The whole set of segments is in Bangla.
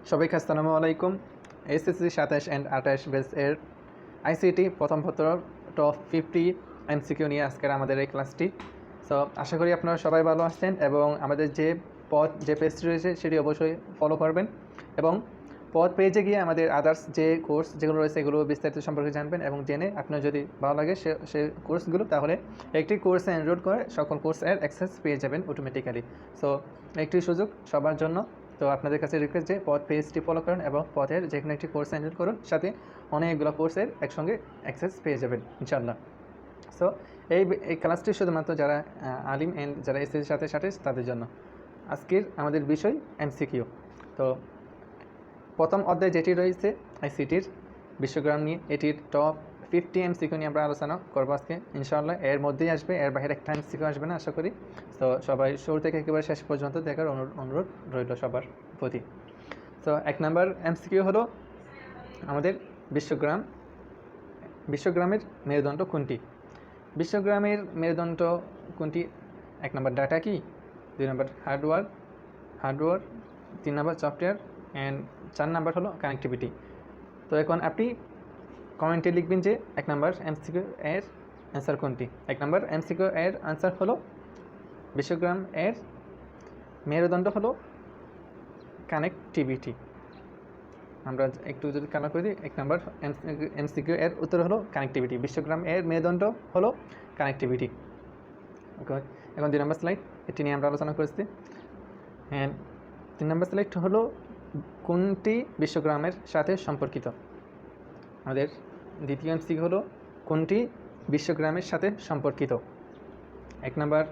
সবাইকে আসসালামু আলাইকুম। এসএসসি 27 অ্যান্ড 28 ব্যাচ এর আইসিটি প্রথম পত্র টপ 50 এমসিকিউ নিয়ে আজকের আমাদের এই ক্লাসটি। সো আশা করি আপনারা সবাই ভালো আছেন এবং আমাদের যে পেজটি রয়েছে সেটি অবশ্যই ফলো করবেন এবং পেজে গিয়ে আমাদের আদার্স যে কোর্স যেগুলো রয়েছে এগুলো বিস্তারিত সম্পর্কে জানবেন এবং জেনে আপনার যদি ভালো লাগে সে কোর্সগুলো, তাহলে একটি কোর্সে এনরোল করে সকল কোর্সের অ্যাক্সেস পেয়ে যাবেন অটোমেটিক্যালি। সো একটি সুযোগ সবার জন্য। তো আপনাদের কাছে রিকোয়েস্ট যে পেজটি ফলো করুন এবং পথের যে কোনো একটি কোর্স এনরোল করুন, সাথে অনেকগুলো কোর্সের একসঙ্গে অ্যাক্সেস পেয়ে যাবেন ইনশাআল্লাহ। সো এই ক্লাসটি শুধুমাত্র যারা আলিম অ্যান্ড যারা এসএসসির সাথে তাদের জন্য। আজকের আমাদের বিষয় এমসিকিউ। তো প্রথম অধ্যায় যেটি রয়েছে আইসিটির বিশ্বগ্রাম নিয়ে, এটির টপ 50 এমসিকিউ নিয়ে আমরা আলোচনা করবো আজকে ইনশাআল্লাহ। এর মধ্যেই আসবে, এর বাইরে একটা এমসিকিউ আসবে না আশা করি। তো সবাই শুরু থেকে একেবারে শেষ পর্যন্ত দেখার অনুরোধ রইল সবার প্রতি। তো 1 নম্বর এমসিকিউ হলো আমাদের বিশ্বগ্রামের মেরুদণ্ড কোনটি? বিশ্বগ্রামের মেরুদণ্ড কোনটি? 1 নম্বর ডাটা কি, 2 নম্বর হার্ডওয়্যার, 3 নম্বর সফটওয়্যার অ্যান্ড 4 নম্বর হলো কানেক্টিভিটি। তো এখন আপনি কমেন্টে লিখবেন যে 1 নম্বর এমসিকিউ এর অ্যান্সার কোনটি। 1 নম্বর এমসিকিউ এর অ্যান্সার হলো বিশ্বগ্রাম এর মেরুদণ্ড হলো কানেক্টিভিটি। আমরা একটু যদি কালার করে দিই, 1 নম্বর এমসিকিউ এর উত্তর হলো কানেক্টিভিটি। বিশ্বগ্রাম এর মেরুদণ্ড হলো কানেক্টিভিটি। ওকে, এখন 2 নম্বর স্লাইড, এটি নিয়ে আমরা আলোচনা করেছি। অ্যান্ড 3 নম্বর স্লাইড হলো কোনটি বিশ্বগ্রামের সাথে সম্পর্কিত। আমাদের দ্বিতীয় এমসিকিউ হলো কোনটি বিশ্বগ্রামের সাথে সম্পর্কিত। 1 নম্বর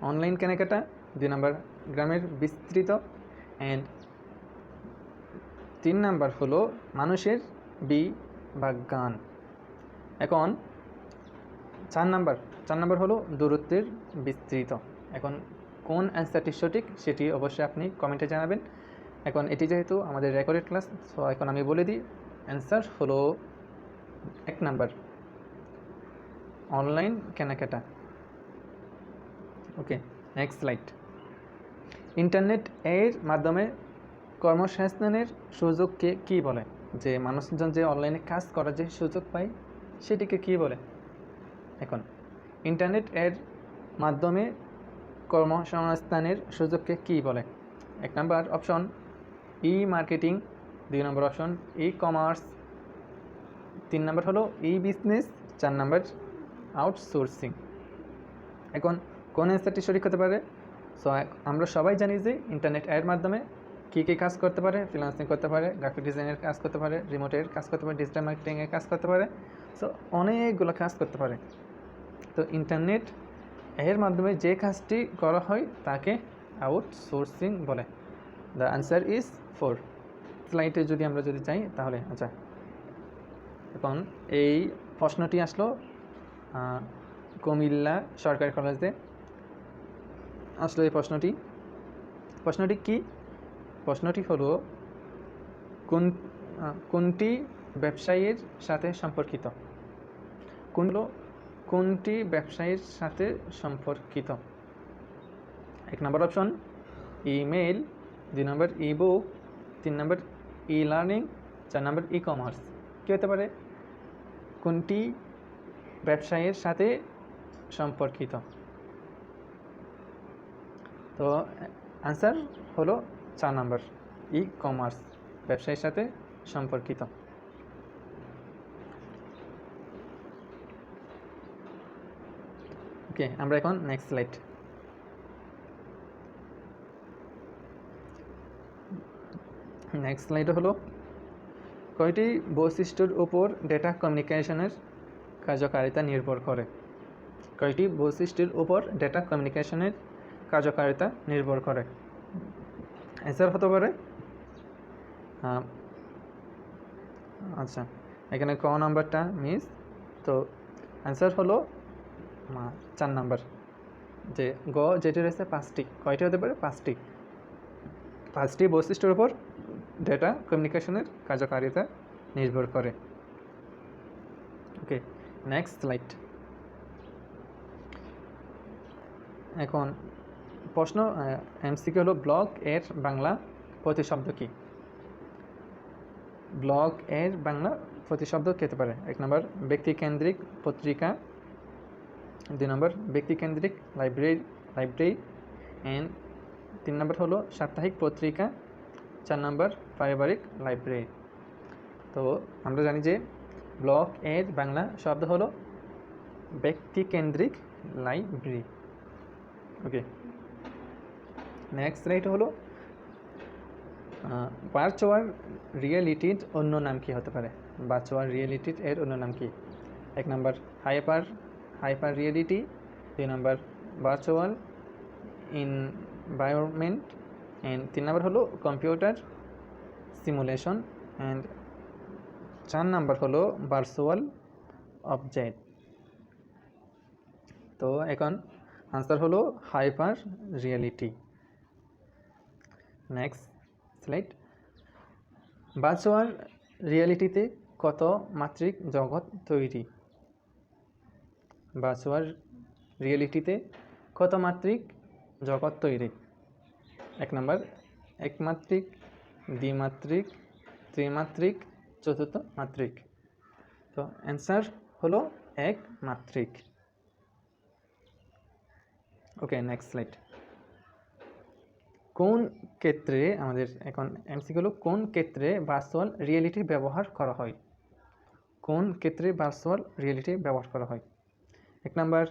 অনলাইন কেনাকাটা, 2 নম্বর গ্রামের বিস্তৃত অ্যান্ড 3 নাম্বার হলো মানুষের গান। এখন 4 নাম্বার হলো দূরত্বের বিস্তৃত। এখন কোন অ্যান্সারটি সঠিক সেটি অবশ্যই আপনি কমেন্টে জানাবেন। এখন এটি যেহেতু আমাদের রেকর্ডেড ক্লাস, সো এখন আমি বলে দিই অ্যান্সার হলো 1 নাম্বার অনলাইন কেনাকাটা। ওকে, নেক্সট স্লাইড। ইন্টারনেট এর মাধ্যমে কর্মসংস্থানের সুযোগকে কী বলে? যে মানুষজন যে অনলাইনে কাজ করার যে সুযোগ পায় সেটিকে কী বলে? এখন ইন্টারনেট এর মাধ্যমে কর্মসংস্থানের সুযোগকে কী বলে? 1 নম্বর অপশন ই মার্কেটিং, 2 নম্বর অপশন ই কমার্স, 3 নম্বর হলো ই বিজনেস, 4 নম্বর আউটসোর্সিং। এখন কোন অ্যান্সারটি সঠিক হতে পারে? সো আমরা সবাই জানি যে ইন্টারনেট এর মাধ্যমে কী কী কাজ করতে পারে। ফ্রিল্যান্সিং করতে পারে, গ্রাফিক ডিজাইনের কাজ করতে পারে, রিমোটের কাজ করতে পারে, ডিজিটাল মার্কেটিংয়ের কাজ করতে পারে। সো অনেকগুলো কাজ করতে পারে। তো ইন্টারনেট এর মাধ্যমে যে কাজটি করা হয় তাকে আউটসোর্সিং বলে। The answer is 4। স্লাইডে যদি আমরা চাই তাহলে আচ্ছা, এখন এই প্রশ্নটি আসলো কুমিল্লা সরকারি কলেজে আসলো এই প্রশ্নটি কি? প্রশ্নটি হলো কোনটি ব্যবসায়ীর সাথে সম্পর্কিত? কোনটি ব্যবসায়ীর সাথে সম্পর্কিত? 1 নম্বর অপশন ইমেইল, 2 নম্বর ই বুক, 3 নম্বর ই লার্নিং, 4 নম্বর ই কমার্স। কী হতে পারে? কোনটি ব্যবসায়ীর সাথে সম্পর্কিত? তো আনসার হলো 4 নম্বর ই কমার্স, ব্যবসায়ীর সাথে সম্পর্কিত। ওকে, আমরা এখন নেক্সট স্লাইড। নেক্সট স্লাইডে হলো কয়টি বৈশিষ্ট্যের উপর ডেটা কমিউনিকেশনের কার্যকারিতা নির্ভর করে? কয়টি বৈশিষ্ট্যের উপর ডেটা কমিউনিকেশনের কার্যকারিতা নির্ভর করে? অ্যান্সার হতে পারে আচ্ছা, এখানে ক নাম্বারটা মিস। তো অ্যান্সার হলো 4 নাম্বার, যে গ যেটি রয়েছে 5টি। কয়টি হতে পারে? 5টি বৈশিষ্ট্যের উপর ডেটা কমিউনিকেশনের কার্যকারিতা নির্ভর করে। ওকে, নেক্সট স্লাইড। এখন প্রশ্ন এমসিকিউ হলো ব্লগ এর বাংলা প্রতিশব্দ কী? ব্লগ এর বাংলা প্রতিশব্দ কী হতে পারে? 1 নম্বর ব্যক্তিকেন্দ্রিক পত্রিকা, 2 নম্বর ব্যক্তিকেন্দ্রিক লাইব্রেরি অ্যান্ড 3 নম্বর হলো সাপ্তাহিক পত্রিকা, 4 নম্বর পারিবারিক লাইব্রেরি। তো আমরা জানি যে ব্লগ এর বাংলা শব্দ হলো ব্যক্তিকেন্দ্রিক লাইব্রেরি। ওকে, নেক্সট রাইট হলো ভার্চুয়াল রিয়েলিটির অন্য নাম কি হতে পারে? ভার্চুয়াল রিয়েলিটির এর অন্য নাম কি? 1 নম্বর হাইপার রিয়েলিটি, 2 নম্বর ভার্চুয়াল এনভায়রনমেন্ট অ্যান্ড 3 নম্বর হলো কম্পিউটার সিমুলেশন অ্যান্ড 4 নম্বর হলো ভার্চুয়াল অবজেক্ট। তো এখন আনসার হলো hyper reality. Next slide. Virtual রিয়েলিটিতে কত মাত্রিক জগৎ তৈরি? ভার্চুয়াল রিয়েলিটিতে কত মাত্রিক জগৎ তৈরি? 1 নম্বর একমাত্রিক, দ্বিমাত্রিক, ত্রিমাত্রিক, চতুর্থ মাত্রিক। তো অ্যান্সার হলো একমাত্রিক। ওকে, নেক্সট স্লাইড। কোন ক্ষেত্রে আমাদের এখন এমসিকিউ হলো কোন ক্ষেত্রে ভার্চুয়াল রিয়েলিটি ব্যবহার করা হয়? কোন ক্ষেত্রে ভার্চুয়াল রিয়েলিটি ব্যবহার করা হয়? 1 নম্বর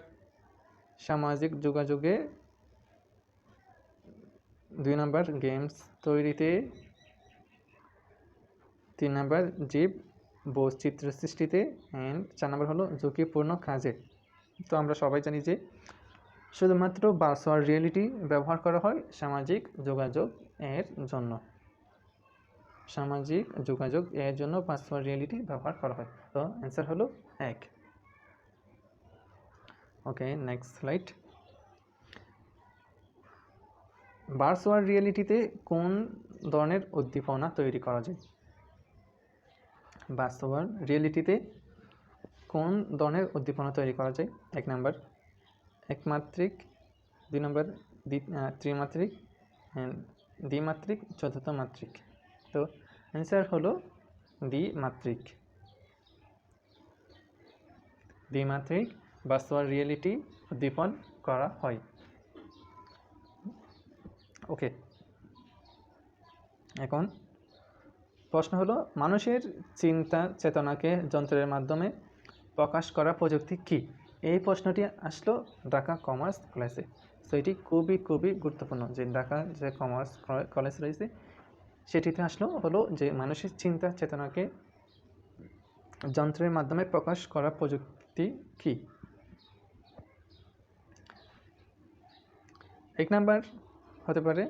সামাজিক যোগাযোগে, 2 নম্বর গেমস তৈরিতে, 3 নম্বর জীব বৈচিত্র্য সৃষ্টিতে অ্যান্ড 4 নম্বর হলো ঝুঁকিপূর্ণ কাজে। তো আমরা সবাই জানি যে শুধুমাত্র ভার্চুয়াল রিয়েলিটি ব্যবহার করা হয় সামাজিক যোগাযোগ এর জন্য। সামাজিক যোগাযোগ এর জন্য ভার্চুয়াল রিয়েলিটি ব্যবহার করা হয়। তো অ্যান্সার হলো 1। ওকে, নেক্সট স্লাইড। ভার্চুয়াল রিয়েলিটিতে কোন ধরনের উদ্দীপনা তৈরি করা যায়? ভার্চুয়াল রিয়েলিটিতে কোন ধরনের উদ্দীপনা তৈরি করা যায়? 1 নম্বর একমাত্রিক, 2 নম্বর ত্রিমাত্রিক, দ্বিমাত্রিক, চতুর্থ মাত্রিক। তো অ্যান্সার হলো দ্বিমাত্রিক। দ্বিমাত্রিক ভার্চুয়াল রিয়েলিটি উদ্দীপন করা হয়। ওকে, এখন প্রশ্ন হলো মানুষের চিন্তা চেতনাকে যন্ত্রের মাধ্যমে প্রকাশ করা প্রযুক্তি কি? এই প্রশ্নটি আসলো ঢাকা কমার্স কলেজে। তো এটি খুবই গুরুত্বপূর্ণ যে ঢাকা যে কমার্স কলেজ রয়েছে সেটিতে হলো যে মানুষের চিন্তা চেতনাকে যন্ত্রের মাধ্যমে প্রকাশ করা প্রযুক্তি কি? 1 নাম্বার হতে পারে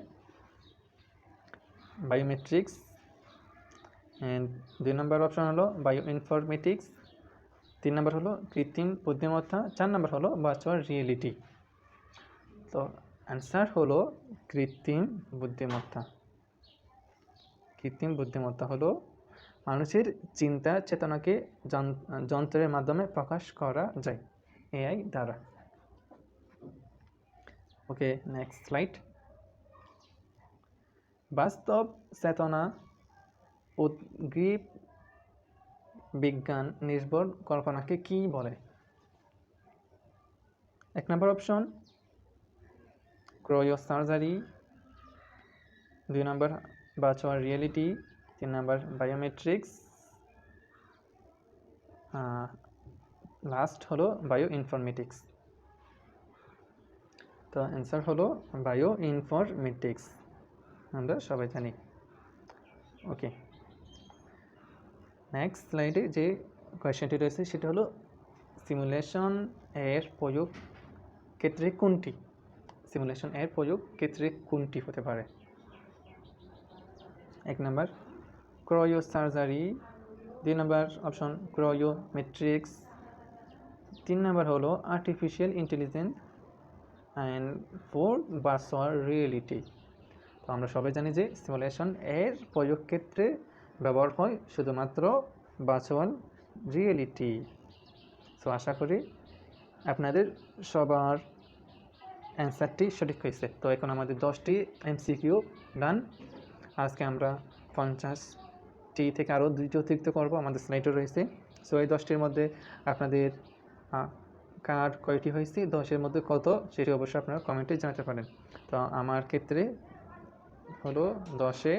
বায়োমেট্রিক্স, অ্যান্ড 2 নম্বর অপশন হলো বায়ো ইনফরমেটিক্স, 3 নম্বর হলো কৃত্রিম বুদ্ধিমত্তা, 4 নম্বর হলো ভার্চুয়াল রিয়েলিটি। তো অ্যান্সার হলো কৃত্রিম বুদ্ধিমত্তা। কৃত্রিম বুদ্ধিমত্তা হলো মানুষের চিন্তা চেতনাকে যন্ত্রের মাধ্যমে প্রকাশ করা যায় এআই দ্বারা। ওকে, নেক্সট স্লাইড। বাস্তব চেতনা উদ্গ্রীব বিজ্ঞান নির্ভর কল্পনাকে কি বলে? 1 নম্বর অপশন ক্রায়োসার্জারি, 2 নম্বর ভার্চুয়াল রিয়েলিটি, 3 নম্বর বায়োমেট্রিক্স, লাস্ট হলো বায়ো ইনফরমেটিক্স। তো অ্যান্সার হলো বায়ো ইনফরমেটিক্স, আমরা সবাই জানি। ওকে, নেক্সট স্লাইডে যে কোয়েশ্চেনটি রয়েছে সেটা হলো সিমুলেশন এর প্রয়োগ ক্ষেত্রে কোনটি? সিমুলেশন এর প্রয়োগ ক্ষেত্রে কোনটি হতে পারে? 1 নম্বর ক্রায়োসার্জারি, 2 নম্বর অপশন ক্রায়োমেট্রিক্স, 3 নম্বর হলো artificial intelligence and 4 virtual reality. তো আমরা সবাই জানি যে সিমুলেশন এর প্রয়োগ ক্ষেত্রে ব্যবহার হয় শুধুমাত্র ভার্চুয়াল রিয়েলিটি। তো আশা করি আপনাদের সবার অ্যান্সারটি সঠিক হয়েছে। তো এখন আমাদের 10টি এমসিকিউ ডান। আজকে আমরা 50 10টি থেকে আরও 2টি অতিরিক্ত করব, আমাদের স্লাইডে রয়েছে। সো এই 10টির মধ্যে আপনাদের কার কয়টি হয়েছে, 10-এর মধ্যে কত, সেটি অবশ্যই আপনারা কমেন্টে জানাতে পারেন। তো আমার ক্ষেত্রে হলো 10-এ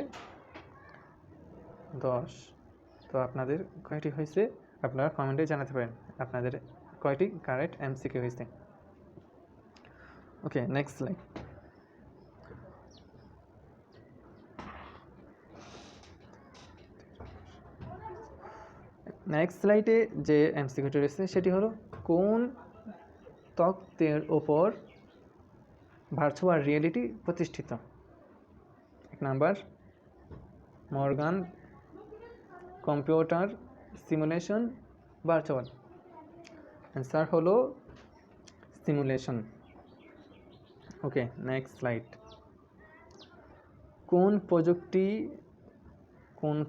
10। তো আপনাদের কয়টি হয়েছে আপনারা কমেন্টে জানাতে পারেন, আপনাদের কয়টি কারেক্ট এমসিকিউ হয়েছে। ওকে, নেক্সট স্লাইড। নেক্সট স্লাইডে যে এমসিকিউটি রয়েছে সেটি হলো, কোন তত্ত্বের ওপর ভার্চুয়াল রিয়েলিটি প্রতিষ্ঠিত? 1 number Morgan computer simulation virtual. Answer হলো সিমুলেশন। ওকে, নেক্সট স্লাইড। কোন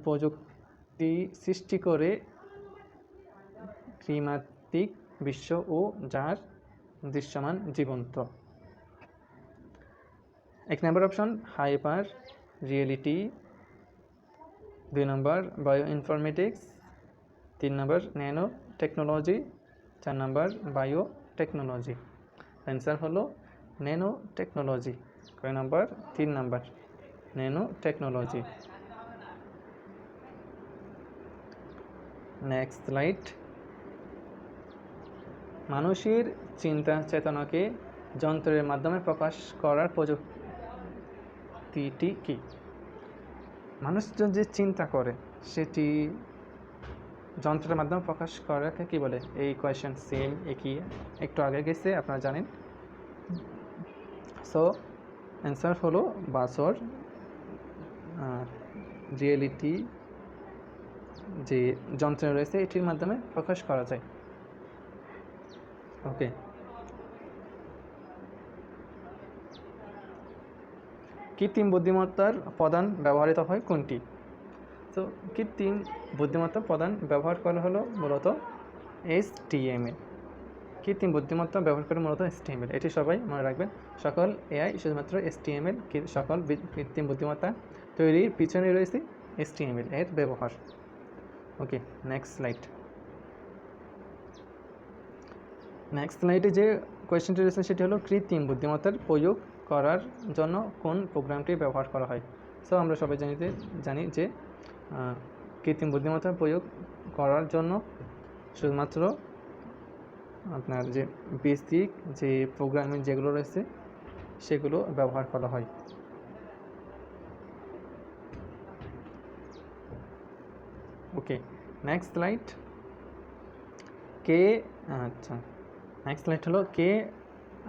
প্রযুক্তি সৃষ্টি করে ত্রিমাত্রিক বিশ্ব ও যার দৃশ্যমান জীবন্ত? 1 নম্বর অপশন হাইপার রিয়েলিটি, 2 নম্বর বায়ো ইনফরমেটিক্স, 3 নম্বর ন্যানো টেকনোলজি, 4 নম্বর বায়ো টেকনোলজি। অ্যান্সার হলো ন্যানো টেকনোলজি। কয় নম্বর? 3 নম্বর ন্যানো টেকনোলজি। Next slide. মানুষের চিন্তা চেতনাকে যন্ত্রের মাধ্যমে প্রকাশ করার প্রযুক্তিটি কি? মানুষ যে চিন্তা করে সেটি যন্ত্রের মাধ্যমে প্রকাশ করাকে কি বলে? এই কোয়েশ্চেন সেম একই, একটু আগে গেছে, আপনারা জানেন। সো অ্যান্সার হলো ভার্চুয়াল রিয়েলিটি যে যন্ত্র রয়েছে এটির মাধ্যমে প্রকাশ করা যায়। ওকে, কৃত্রিম বুদ্ধিমত্তার প্রধান ব্যবহৃত হয় কোনটি? তো কৃত্রিম বুদ্ধিমত্তার প্রধান ব্যবহার করা হলো মূলত HTML। কৃত্রিম বুদ্ধিমত্তা ব্যবহার করে মূলত HTML, এটি সবাই মনে রাখবেন। সকল AI শুধুমাত্র HTML, সকল কৃত্রিম বুদ্ধিমত্তা তৈরির পিছনে রয়েছে HTML এর ব্যবহার। ওকে, নেক্সট স্লাইড। নেক্সট স্লাইডে যে কোয়েশ্চেনটি রয়েছে সেটি হলো, কৃত্রিম বুদ্ধিমত্তার প্রয়োগ করার জন্য কোন প্রোগ্রামটি ব্যবহার করা হয়? সো আমরা সবাই জানি যে কৃত্রিম বুদ্ধিমত্তার প্রয়োগ করার জন্য শুধুমাত্র আপনার যে বেসিক যে প্রোগ্রামিং যেগুলো রয়েছে সেগুলো ব্যবহার করা হয়। Okay, next slide. Next slide হলো, কে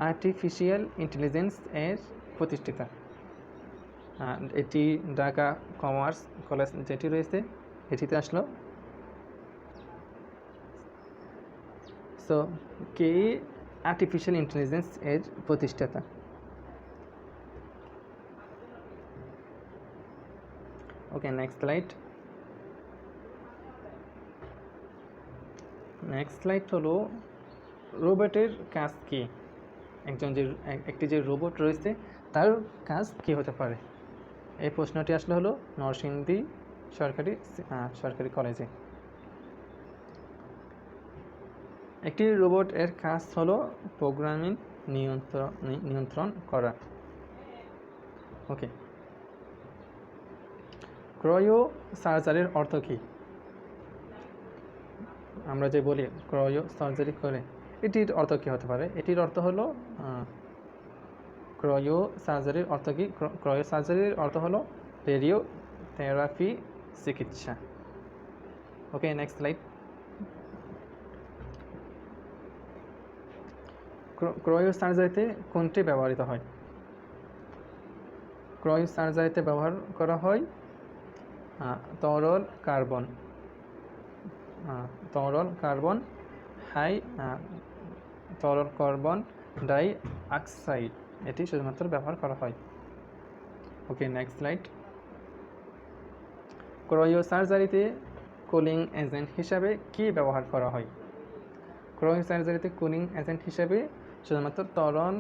আর্টিফিশিয়াল ইন্টেলিজেন্স এর প্রতিষ্ঠাতা? এটি ঢাকা কমার্স কলেজ যেটি রয়েছে এটিতে আসলো। সো কে আর্টিফিশিয়াল ইন্টেলিজেন্স এর প্রতিষ্ঠাতা? ওকে, নেক্সট স্লাইড। নেক্সট স্লাইড হলো, রোবটের কাজ কি? একটি যে রোবট রয়েছে তার কাজ কি হতে পারে? এই প্রশ্নটি আসলে হলো নরসিংদী সরকারি কলেজে। একটি রোবট এর কাজ হলো প্রোগ্রামিং নিয়ন্ত্রণ করা। ওকে, ক্রায়ো সার্জারির অর্থ কি? আমরা যে বলি ক্রায়ো সার্জারি করে, এটির অর্থ কি হতে পারে? এটির অর্থ হলো ক্রায়ো সার্জারির অর্থ কি? ক্রায়ো সার্জারির অর্থ হলো রেডিও থেরাপি চিকিৎসা। ওকে, নেক্সট স্লাইড। ক্রায়ো সার্জারিতে কোনটি ব্যবহৃত হয়? ক্রায়ো সার্জারিতে ব্যবহার করা হয় তরল কার্বন ডাই অক্সাইড, এটি শুধুমাত্র ব্যবহার করা হয়। Okay, next slide. ক্রায়ো সার্জারিতে কুলিং এজেন্ট হিসাবে কি ব্যবহার করা হয়? ক্রায়ো সার্জারিতে কুলিং এজেন্ট হিসাবে শুধুমাত্র তরল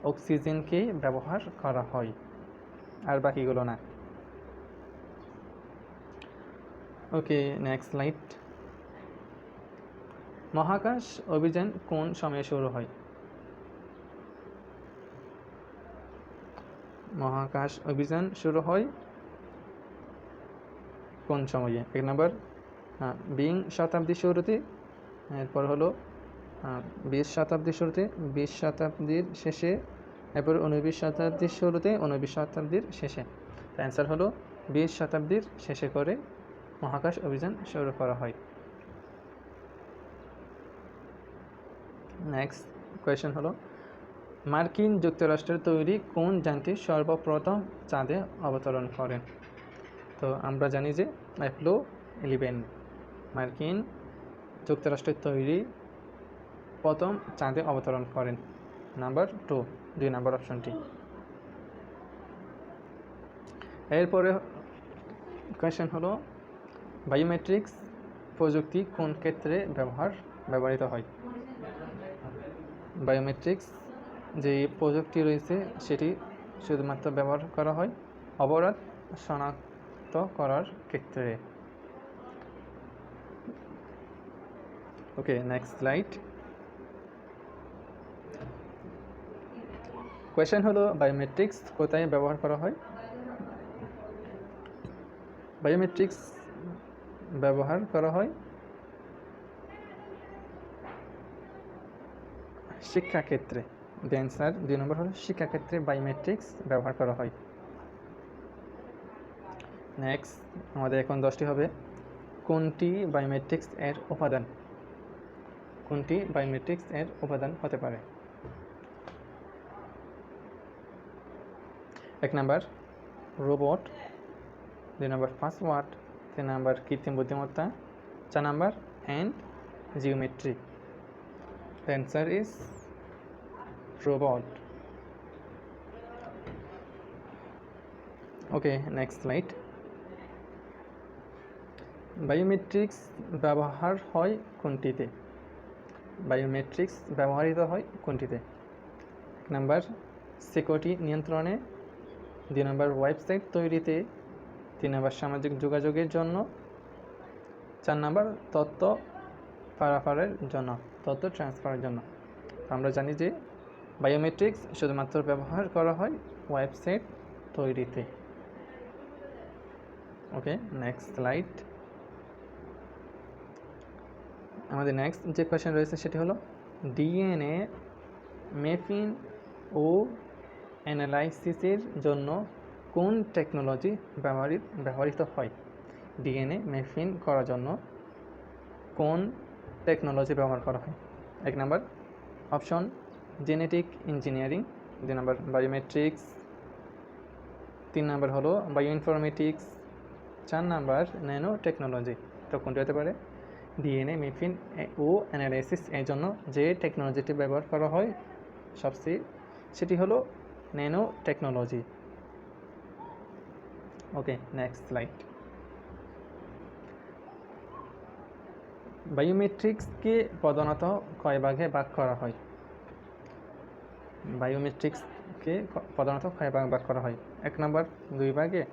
অক্সিজেনকে ব্যবহার করা হয়, আর বাকিগুলো না। ওকে, নেক্সট স্লাইড। মহাকাশ অভিযান কোন সময়ে শুরু হয়? মহাকাশ অভিযান শুরু হয় কোন সময়ে? 1 নম্বর 20 শতাব্দীর শুরুতে, এরপর হলো 20 শতাব্দীর শুরুতে, 20 শতাব্দীর শেষে, এরপর 19 শতাব্দীর শুরুতে, 19 শতাব্দীর শেষে। অ্যান্সার হলো 20 শতাব্দীর শেষে করে মহাকাশ অভিযান শুরু করা হয়। নেক্সট কোয়েশ্চেন হলো, মার্কিন যুক্তরাষ্ট্রের তৈরি কোন যানটি সর্বপ্রথম চাঁদে অবতরণ করেন? তো আমরা জানি যে অ্যাপোলো 11 মার্কিন যুক্তরাষ্ট্রের তৈরি প্রথম চাঁদে অবতরণ করেন। নাম্বার 2, 2 নম্বর অপশনটি। এরপরে কোয়েশ্চেন হলো, বায়োমেট্রিক্স প্রযুক্তি কোন ক্ষেত্রে ব্যবহৃত হয়? বায়োমেট্রিক্স যে প্রযুক্তি রয়েছে সেটি শুধুমাত্র ব্যবহার করা হয় অপরাধ শনাক্ত করার ক্ষেত্রে। ওকে, নেক্সট স্লাইড। কোয়েশ্চেন হলো, বায়োমেট্রিক্স কোথায় ব্যবহার করা হয়? বায়োমেট্রিক্স ব্যবহার করা হয় শিক্ষাক্ষেত্রে। অ্যান্সার 2 নম্বর হলো শিক্ষাক্ষেত্রে বায়োমেট্রিক্স ব্যবহার করা হয়। নেক্সট আমাদের এখন 10টি হবে। কোনটি বায়োমেট্রিক্স এর উপাদান? কোনটি বায়োমেট্রিক্স এর উপাদান হতে পারে? 1 number robot, 2 number password, 3 number কৃত্রিম বুদ্ধিমত্তা, 4 number and geometry. The answer is robot. Okay, next slide. Biometrics ব্যবহার হয় কোনটিতে? বায়োমেট্রিক্স ব্যবহৃত হয় কোনটিতে? 1 নাম্বার সিকিউরিটি নিয়ন্ত্রণে, 2 নাম্বার ওয়েবসাইট তৈরিতে, 3 নাম্বার সামাজিক যোগাযোগের জন্য, 4 নাম্বার তথ্য পারাপারের জন্য, তথ্য ট্রান্সফারের জন্য। আমরা জানি যে বায়োমেট্রিক্স শুধুমাত্র ব্যবহার করা হয় ওয়েবসাইট তৈরিতে। ওকে, নেক্সট স্লাইড। আমাদের নেক্সট যে কোয়েশ্চেন রয়েছে সেটি হলো, ডিএনএ ম্যাপিং ও অ্যানালাইসিসের জন্য কোন টেকনোলজি ব্যবহৃত হয়? ডিএনএ ম্যাপিং করার জন্য কোন টেকনোলজি ব্যবহার করা হয়? 1 number option genetic engineering, 2 number biometrics, 3 number হলো বায়োইনফরমেটিক্স, 4 নাম্বার ন্যানো টেকনোলজি। তো কোনটি হতে পারে? ডিএনএ ম্যাপিং ও অ্যানালাইসিস এর জন্য যে টেকনোলজিটি ব্যবহার করা হয় সবচেয়ে সেটি হলো ন্যানো টেকনোলজি। ওকে, নেক্সট স্লাইড। বায়োমেট্রিক্সকে প্রধানত কয় ভাগে ভাগ করা হয়? বায়োমেট্রিক্সকে প্রধানত কয় ভাগে ভাগ করা হয়? 1 নাম্বার 2 ভাগে,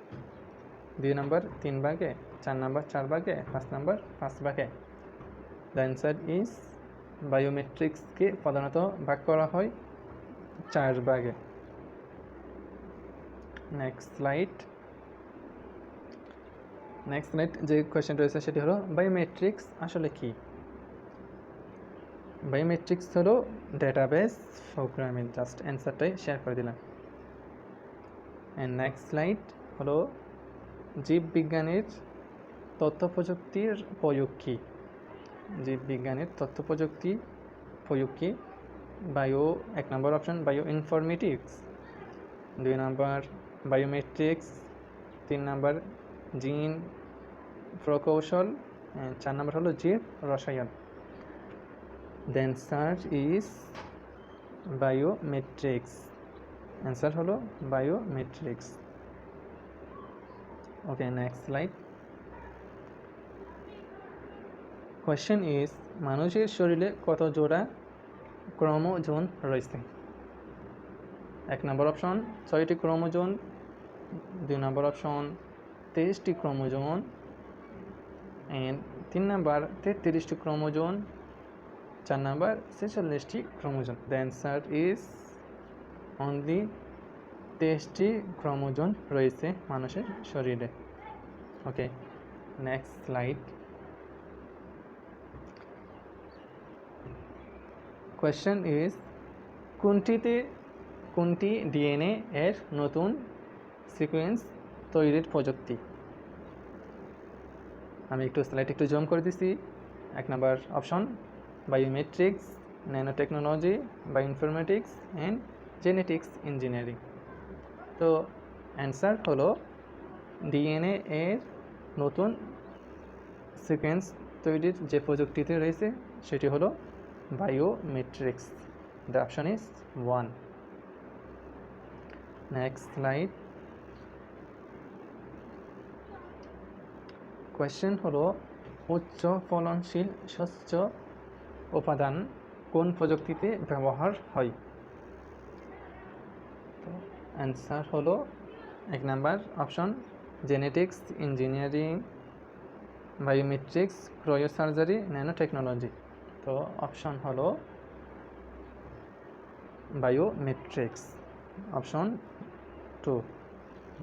2 নাম্বার 3 ভাগে, 4 নাম্বার 4 ভাগে, 5 নাম্বার 5 ভাগে। দ্য অ্যান্সার ইজ বায়োমেট্রিক্সকে প্রধানত ভাগ করা হয় 4 ভাগে। Next slide. যে কোয়েশ্চেন রয়েছে সেটি হলো, বায়োমেট্রিক্স আসলে কি? বায়োমেট্রিক্স হলো ডেটাবেস প্রোগ্রামিং। জাস্ট অ্যান্সারটাই শেয়ার করে দিলাম। অ্যান্ড নেক্সট স্লাইড হলো, জীববিজ্ঞানের তথ্য প্রযুক্তির প্রয়োগ কী? জীববিজ্ঞানের তথ্য প্রযুক্তি প্রয়োগ কী? 1 নম্বর option bioinformatics, 2 number biometrics, 3 number gene প্রকৌশল, 4 নাম্বার হলো জীব রসায়ন। The answer is biometrics. Answer হলো biometrics. Okay, next slide. Question is, মানুষের শরীরে কত জোড়া ক্রোমোজোম রয়েছে? 1 নম্বর অপশন 6টি ক্রোমোজোম, 2 নম্বর অপশন 23টি ক্রোমোজোম, অ্যান্ড 3 নাম্বার 33টি ক্রোমোজোম, 4 নাম্বার 46টি chromosome. The answer is only 23টি ক্রোমোজোম রয়েছে মানুষের শরীরে। Okay, next slide. Question is কোনটি ডিএনএ এর নতুন সিকোয়েন্স তৈরির প্রযুক্তি? আমি স্লাইড একটু জুম করে দিছি। 1 number option biometrics, nanotechnology, bioinformatics and genetics engineering. তো অ্যান্সার হলো ডিএনএ এর নতুন সিকোয়েন্স তৈরির যে প্রযুক্তিতে রয়েছে সেটি হলো biometrics. The option is 1। Next slide. Question হলো উচ্চ ফলনশীল শস্য উপাদান কোন প্রযুক্তিতে ব্যবহার হয়? অ্যান্সার হলো 1 number option genetics engineering, biometrics, cryosurgery, nanotechnology. তো অপশন হলো বায়োমেট্রিক্স। অপশন 2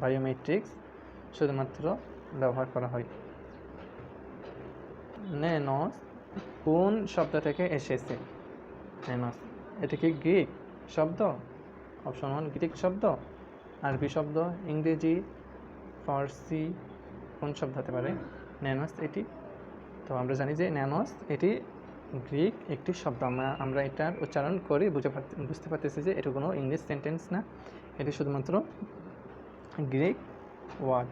বায়োমেট্রিক্স শুধুমাত্র ব্যবহার করা হয়। ন্যানোস কোন শব্দ থেকে এসেছে? ন্যানোস এটা কি গ্রিক শব্দ? অপশন 1 গ্রিক শব্দ, আরবি শব্দ, ইংরেজি, ফার্সি, কোন শব্দ হতে পারে ন্যানোস এটি? তো আমরা জানি যে ন্যানোস এটি গ্রিক একটি শব্দ। আমরা এটার উচ্চারণ করে বুঝতে পারতেছি যে এটা কোনো ইংলিশ সেন্টেন্স না, এটি শুধুমাত্র Greek word.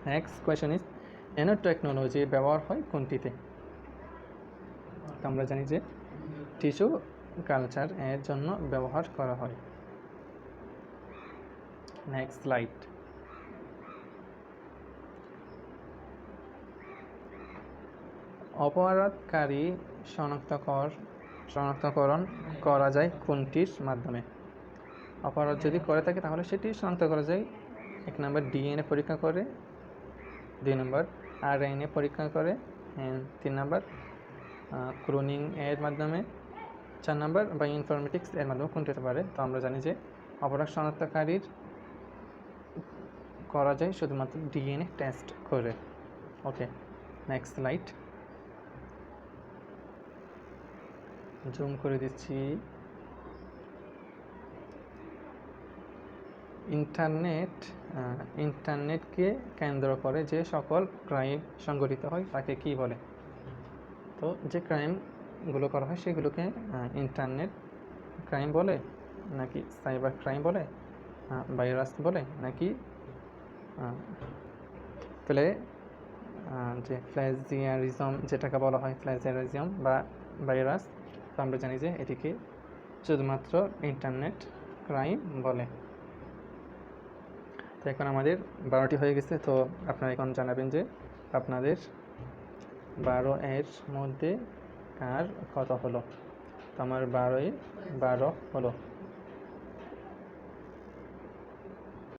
Next question is nano technology ব্যবহার হয় কোনটিতে? তো আমরা জানি যে টিস্যু কালচার এর জন্য ব্যবহার করা হয়। Next slide. অপরাধকারী শনাক্তকরণ করা যায় কোনটির মাধ্যমে? অপরাধ যদি করে থাকে তাহলে সেটি শনাক্ত করা যায় 1 নাম্বার ডিএনএ পরীক্ষা করে, 2 নাম্বার আরএনএ পরীক্ষা করে, 3 নাম্বার ক্লোনিং এর মাধ্যমে, 4 নাম্বার বায়োইনফরমেটিক্স এর মাধ্যমে কোনটি হতে পারে? তো আমরা জানি যে অপরাধ শনাক্তকারীর করা যায় শুধুমাত্র ডিএনএ টেস্ট করে। ওকে, নেক্সট স্লাইড। জুম করে দিচ্ছি। ইন্টারনেটকে কেন্দ্র করে যে সকল ক্রাইম সংঘটিত হয় তাকে কি বলে? তো যে ক্রাইমগুলো করা হয় সেগুলোকে ইন্টারনেট ক্রাইম বলে, নাকি সাইবার ক্রাইম বলে, ভাইরাস বলে, নাকি প্লেজিয়ারিজম যেটাকে বলা হয় প্লেজিয়ারিজম বা ভাইরাস? তো আমরা জানি যে এটিকে শুধুমাত্র ইন্টারনেট ক্রাইম বলে। তো এখন আমাদের 12টি হয়ে গেছে। তো আপনারা এখন জানাবেন যে আপনাদের 12 এর মধ্যে কার কত হলো? তো আমার 12 হলো।